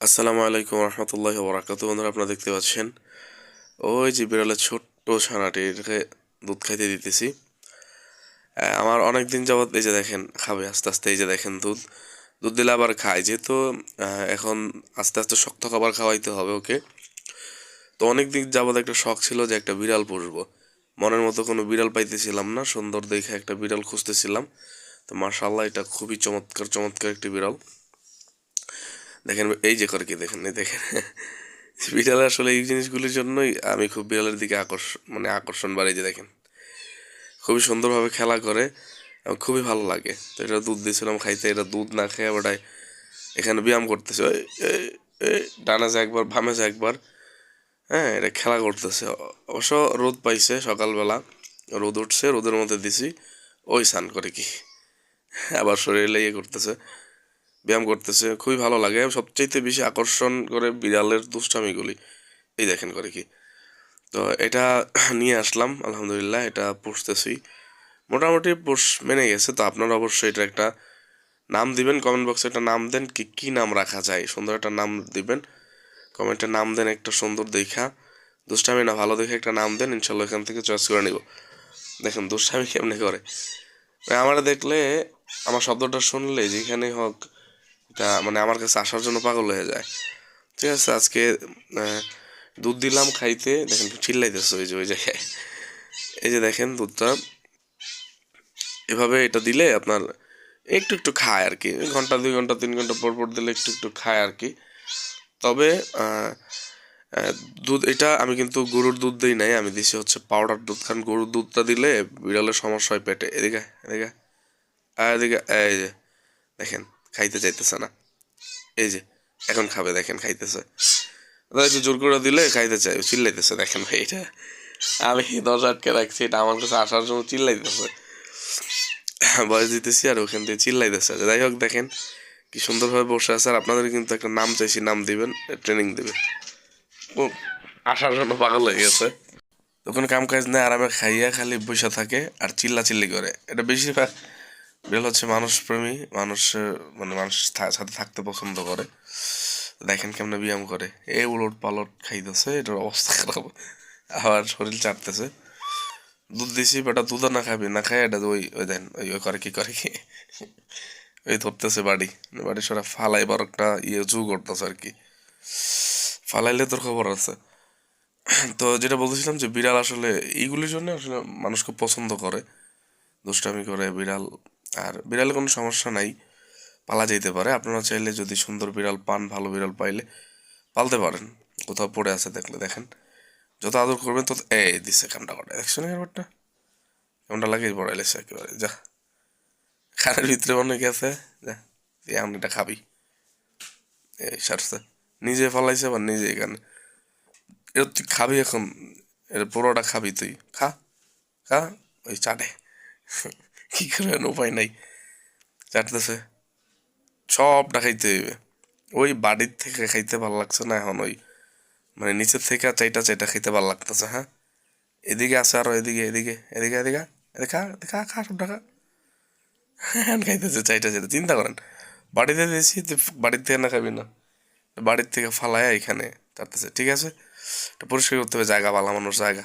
আসসালামু আলাইকুম রহমতুল্লাহি ওয়া বারাকাতুহু। বন্ধুরা, আপনারা দেখতে পাচ্ছেন ওই যে বিড়ালের ছোট্ট ছানাটিকে দুধ খাইতে দিতেছি। আমার অনেক দিন যাবত এই যে দেখেন খাবে আস্তে আস্তে, এই যে দেখেন দুধ দুধ দিলে আবার খায়, যেহেতু এখন আস্তে আস্তে শক্ত খাবার খাওয়াইতে হবে ওকে। তো অনেক দিন যাবত একটা শখ ছিল যে একটা বিড়াল পুষবো। মনের মতো কোনো বিড়াল পাইতেছিলাম না, সুন্দর দেখে একটা বিড়াল খুঁজতেছিলাম। তো মাশাআল্লাহ, এটা খুবই চমৎকার চমৎকার একটি বিড়াল। দেখেন এই যে করে কি দেখেন, এই দেখেন বিড়াল আসলে এই জিনিসগুলির জন্যই আমি খুব বিড়ালের দিকে আকর্ষণ বাড়ে। যে দেখেন খুবই সুন্দরভাবে খেলা করে এবং খুবই ভালো লাগে। তো এটা দুধ দিয়েছিলাম খাইতে, এটা দুধ না খেয়ে ওটাই এখানে ব্যায়াম করতেছে। ওই এই এই ডানে যায় একবার, বামে যায় একবার। হ্যাঁ, এটা খেলা করতেছে। অবশ্য রোদ পাইছে সকালবেলা, রোদ উঠছে, রোদের মধ্যে দিছি ওই স্নান করে কি আবার শরীরে ইয়ে করতেছে, ব্যায়াম করতেছে। খুবই ভালো লাগে। সবচাইতে বেশি আকর্ষণ করে বিড়ালের দুষ্টামিগুলি। এই দেখেন করে কি। তো এটা নিয়ে আসলাম, আলহামদুলিল্লাহ এটা পুষতেছি, মোটামুটি পোষ মেনে গেছে। তো আপনারা অবশ্যই এটা একটা নাম দিবেন, কমেন্ট বক্সে একটা নাম দেন, কি নাম রাখা যায়, সুন্দর একটা নাম দিবেন। কমেন্টে নাম দেন একটা সুন্দর দেখা, দুষ্টামি না ভালো দেখে একটা নাম দেন, ইনশাল্লাহ এখান থেকে চয়েস করে নিব। দেখেন দুষ্টামি কেমনে করে, আমার দেখলে, আমার শব্দটা শুনলে যেখানে হোক এটা আমার কাছে আসার জন্য পাগল হয়ে যায়। ঠিক আছে, আজকে দুধ দিলাম খাইতে, দেখেন চিল্লাইতেছে ওই জায়গায়। এই যে দেখেন দুধটা এভাবে এটা দিলে আপনার একটু একটু খায় আর কি, ঘন্টা 2 ঘন্টা 3 ঘন্টা পর পর দিলে একটু একটু খায় আর কি। তবে দুধ এটা আমি কিন্তু গরুর দুধ দিই নাই, আমি দিছি হচ্ছে পাউডার দুধ, কারণ গরুর দুধটা দিলে বিড়ালের সমস্যা হয় পেটে। এদিকে এদিকে এদিকে, এই যে দেখেন খাইতে চাইতেছে না, এই যে এখন খাবে, দেখেন খাইতেছে। একটু জোর করে দিলে খাইতে চাই, চিল্লাইতেছে। দেখেন ভাই, এটা আমি দরজা আটকে রাখছি, এটা আমার কাছে আসার জন্য চিল্লাইতেছে, বয়স দিতেছি আর ওখান থেকে চিল্লাইতেছে। যাই হোক, দেখেন কি সুন্দরভাবে বসে আছে। আর আপনাদের কিন্তু একটা নাম চাইছি, নাম দিবেন, ট্রেনিং দিবে। ও আসার জন্য পাগল হয়ে গেছে। তখন কাম কাজ নেই, আরামে খাইয়া খালি বসে থাকে আর চিল্লা চিল্লি করে। এটা বেশিরভাগ বিড়াল হচ্ছে মানুষ প্রেমী, মানুষ সাথে থাকতে পছন্দ করে। দেখেন কেমনে ব্যায়াম করে, উলট পালট খাইতেছে, এটার অবস্থা খারাপ, আবার শরীর চাপতেছে। দুধ দিছি, বেটা দুধও না খাবি, না খাই এটা ওই ওই দেন ওই ওই করে কি ওই ধরতেছে বাড়ি বাড়ি সরা ফালাই, বার একটা জু করতেছে আর কি, ফালাইলে তোর খবর আছে। তো যেটা বলতেছিলাম যে বিড়াল আসলে এইগুলির জন্য আসলে মানুষ খুব পছন্দ করে, দুষ্টামি করে বিড়াল। আর বিড়ালে কোনো সমস্যা নাই, পালা যেতে পারে। আপনারা চাইলে যদি সুন্দর বিড়াল পান, ভালো বিড়াল পাইলে পালতে পারেন। কোথাও পড়ে আছে দেখলে দেখেন, যত আদর করবেন তত দিচ্ছে কামটা কটা, দেখছো না ব্যাপারটা কেমনটা লাগে, পড়াইলেছে একেবারে। যা, খানের ভিতরে অনেক আছে, যা দিয়ে আমি এটা খাবি, এই সারছে, নিজে ফালাইছে আবার নিজে এখানে। এটা তুই খাবি এখন, এটা পুরোটা খাবি তুই, খা খা, ওই চাটে কি করবেন, উপায় নাই, চাটতেছে, সবটা খাইতে হইবে। ওই বাড়ির থেকে খাইতে ভালো লাগছে না এখন, ওই নিচের থেকে চাইটা চাইটা খাইতে ভালো লাগতেছে। হ্যাঁ, এদিকে আছে আরো, এদিকে এদিকে এদিকে এদিকে, এদিকে খা, খা খা সবটা খা, হ্যাঁ খাইতেছে চাইটা চাইটা। চিন্তা করেন, বাড়িতে দিয়েছি, বাড়ির থেকে না খাবি না, বাড়ির থেকে ফালায় এখানে চাটতেছে। ঠিক আছে, এটা পরিষ্কার করতে হবে, জায়গা ভালো মানুষ জায়গা